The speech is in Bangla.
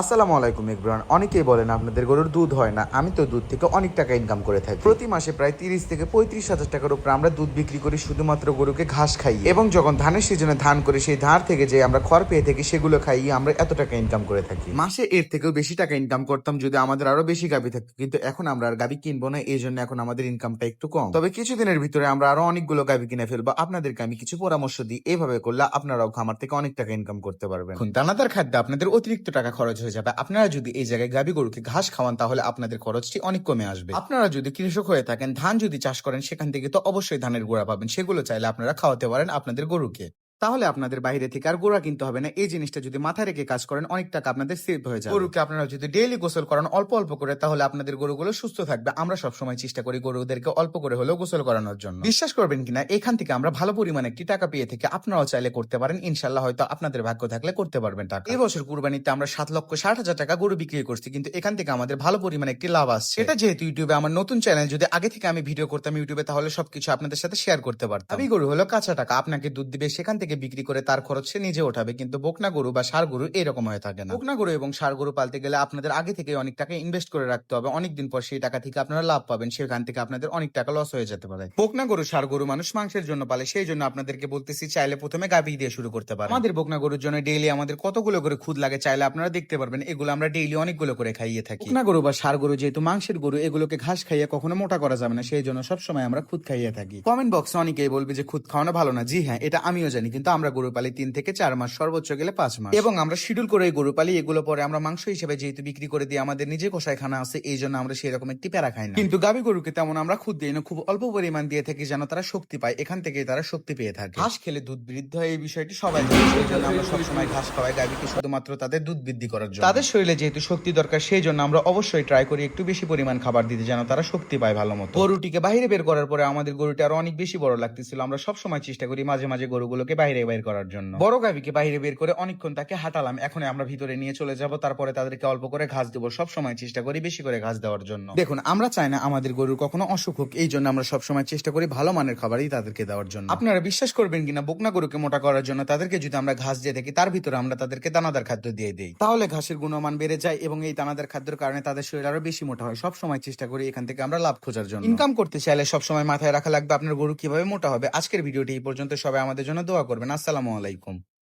আসসালামু আলাইকুম এভরিওয়ান। অনেকেই বলেন আপনাদের গরুর দুধ হয় না। আমি তো দুধ থেকে অনেক টাকা ইনকাম করে থাকি। প্রতি মাসে প্রায় 30 থেকে 35,000 টাকার উপর আমরা দুধ বিক্রি করি শুধুমাত্র গরুকে ঘাস খাই, এবং যখন ধানের সিজনে ধান করে সেই ধান থেকে যে আমরা খড় পেয়ে থাকি সেগুলো খাইয়ে আমরা এত টাকা ইনকাম করে থাকি। মাসে এর থেকেও বেশি টাকা ইনকাম করতাম যদি আমাদের আরো বেশি গাভী থাকতো, কিন্তু এখন আমরা আর গাভী কিনবো না, এই জন্য এখন আমাদের ইনকামটা একটু কম। তবে কিছুদিনের ভিতরে আমরা আরো অনেকগুলো গাভী কিনে ফেলবো। আপনাদেরকে আমি কিছু পরামর্শ দিই, এভাবে করলে আপনারাও খামার থেকে অনেক টাকা ইনকাম করতে পারবেন। দানাদার খাদ্য আপনাদের অতিরিক্ত টাকা খরচ হয়ে যাবে। আপনারা যদি এই জায়গায় গাভী গরুকে ঘাস খাওয়ান তাহলে আপনাদের খরচটি অনেক কমে আসবে। আপনারা যদি কৃষক হয়ে থাকেন, ধান যদি চাষ করেন, সেখান থেকে তো অবশ্যই ধানের গোড়া পাবেন, সেগুলো চাইলে আপনারা খাওয়াতে পারেন আপনাদের গরুকে। তাহলে আপনাদের বাইরে থেকে আর গোড়া কিনতে হবে না। এই জিনিসটা যদি মাথায় রেখে কাজ করেন, অনেক টাকা আপনাদের সেভ হয়ে যাবে। গরুকে আপনারা যদি ডেইলি গোসল করান অল্প অল্প করে, তাহলে আপনাদের গরুগুলো সুস্থ থাকবে। আমরা সবসময় চেষ্টা করি গরুদেরকে অল্প করে হলেও গোসল করানোর জন্য। বিশ্বাস করবেন কিনা, এখান থেকে আমরা ভালো পরিমাণে একটি টাকা পেয়ে থেকে আপনারাও চাইলে করতে পারেন। ইনশাল্লাহ হয়তো আপনাদের ভাগ্য থাকলে করতে পারবেন টাকা। এই বছর কুরবানিতে আমরা 7,60,000 টাকা গরু বিক্রি করছি, কিন্তু এখান থেকে আমাদের ভালো পরিমাণে একটি লাভ আসছে। এটা যেহেতু ইউটিউবে আমার নতুন চ্যানেল, যদি আগে থেকে আমি ভিডিও করতাম ইউটিউবে, তাহলে সবকিছু আপনাদের সাথে শেয়ার করতে পারতাম। আমি গরু হলো কাঁচা টাকা, আপনাকে দুধ দিবে, সেখান থেকে বিক্রি করে তার খরচ সে নিজে ওঠাবে। কিন্তু বকনা গরু বা ষাঁড় গরু এরকম হয়ে থাকে না। বকনা গরু এবং ষাঁড় গরু পালতে গেলে আপনাদের আগে থেকে অনেক টাকা ইনভেস্ট করে রাখতে হবে। অনেকদিন পর সেই টাকা থেকে আপনারা লাভ পাবেন, সেখান থেকে আপনাদের অনেক টাকা লস হয়ে যেতে পারে। বকনা গরু ষাঁড় গরু মানুষ মাংসের জন্য পালে, সেই জন্য আপনাদেরকে বলতেছি চাইলে প্রথমে গাভী দিয়ে শুরু করতে পারেন। আমাদের বকনা গরুর জন্য ডেইলি আমাদের কতগুলো করে খুদ লাগে চাইলে আপনারা দেখতে পারবেন। এগুলো আমরা ডেইলি অনেকগুলো করে খাইয়ে থাকি। বকনা গরু বা ষাঁড় গরু যেহেতু মাংসের গরু, এগুলোকে ঘাস খাইয়ে কখনো মোটা করা যাবে না, সেই জন্য সবসময় আমরা খুদ খাইয়ে থাকি। কমেন্ট বক্সে অনেকেই বলবে যে খুদ খাওয়ানো ভালো না। জি হ্যাঁ, এটা আমিও জানি, কিন্তু আমরা গরু পালি 3 থেকে 4 মাস, সর্বোচ্চ গেলে 5 মাস, এবং আমরা শিডিউল করে গরু পালি। এগুলো পরে আমরা মাংস হিসেবে যেহেতু বিক্রি করে দিই, আমাদের নিজে কষাইখানা আছে, এই জন্য আমরা সেরকম একটি প্যারা খাই না। কিন্তু গাভী গরুকে তেমন আমরা খুদ দিই না, খুব অল্প পরিমাণ দিয়ে থাকি যেন তারা শক্তি পায়, এখান থেকে তারা শক্তি পেয়ে থাকে। ঘাস খেলে দুধ বৃদ্ধি হয়, এই বিষয়টি সবাই জানে, সেই জন্য আমরা সবসময় ঘাস খাওয়াই গাভীকে শুধুমাত্র তাদের দুধ বৃদ্ধি করার জন্য। তাদের শরীরে যেহেতু শক্তি দরকার, সেই জন্য আমরা অবশ্যই ট্রাই করি একটু বেশি পরিমাণ খাবার দিতে যেন তারা শক্তি পায় ভালো মতো। গরুটিকে বাইরে বের করার পরে আমাদের গরুটি আরো অনেক বেশি বড় লাগতেছিল। আমরা সবসময় চেষ্টা করি মাঝে মাঝে গরুগুলোকে বাইরে বের করার জন্য। বড় গাভীকে বাইরে বের করে অনেকক্ষণ তাকে হাঁটালাম, এখন আমরা ভিতরে নিয়ে চলে যাব, তারপরে তাদেরকে অল্প করে ঘাস দেবো। সবসময় চেষ্টা করি বেশি করে ঘাস দেওয়ার জন্য। দেখুন, আমরা চাই না আমাদের গরুর কখনো অসুখ হোক, এই জন্য আমরা সবসময় চেষ্টা করি ভালো মানের খাবারই তাদেরকে দেওয়ার জন্য। আপনারা বিশ্বাস করবেন কিনা, বকনা গরুকে মোটা করার জন্য তাদেরকে যদি আমরা ঘাস দিয়ে থাকি, তার ভিতরে আমরা তাদেরকে দানাদার খাদ্য দিয়ে দিই, তাহলে ঘাসের গুণমান বেড়ে যায়, এবং এই দানাদার খাদ্যের কারণে তাদের শরীর আরো বেশি মোটা হয়। সবসময় চেষ্টা করি এখান থেকে আমরা লাভ খোঁজার জন্য। ইনকাম করতে চাইলে সবসময় মাথায় রাখা লাগবে আপনার গরু কিভাবে মোটা হবে। আজকের ভিডিওটি এই পর্যন্ত, সবাই আমাদের জন্য দোয়া করবেন। আসসালামু আলাইকুম।